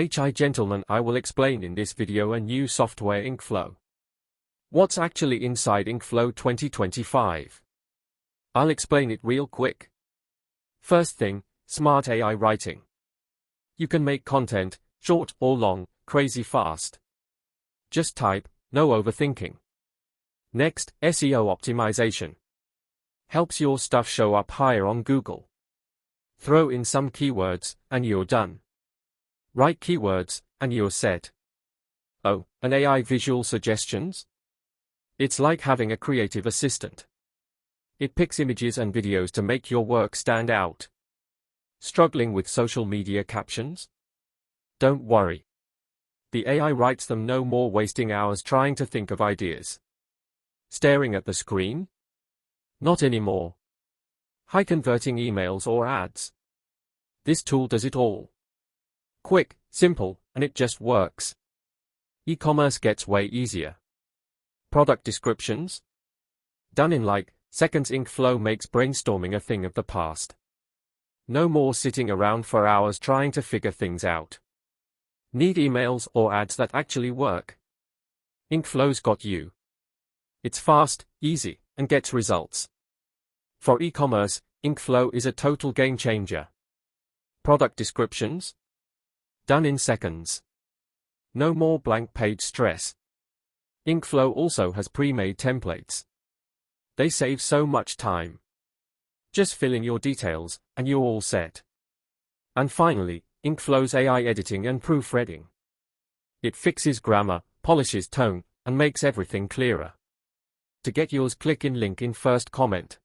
Hi gentlemen, I will explain in this video a new software inkflaw. What's actually inside inkflaw 2025? I'll explain it real quick. First thing, smart AI writing. You can make content, short or long, crazy fast. Just type, no overthinking. Next, SEO optimization. Helps your stuff show up higher on Google. Throw in some keywords, and you're done. Right keywords, and you're set. Oh, and AI visual suggestions? It's like having a creative assistant. It picks images and videos to make your work stand out. Struggling with social media captions? Don't worry. The AI writes them, no more wasting hours trying to think of ideas. Staring at the screen? Not anymore. High converting emails or ads? This tool does it all. Quick, simple, and it just works. E-commerce gets way easier. Product descriptions? Done in like seconds. inkflaw makes brainstorming a thing of the past. No more sitting around for hours trying to figure things out. Need emails or ads that actually work? inkflaw's got you. It's fast, easy, and gets results. For e-commerce, inkflaw is a total game changer. Product descriptions? Done in seconds. No more blank page stress. inkflaw also has pre-made templates. They save so much time. Just fill in your details, and you're all set. And finally, inkflaw's AI editing and proofreading. It fixes grammar, polishes tone, and makes everything clearer. To get yours, click in link in first comment.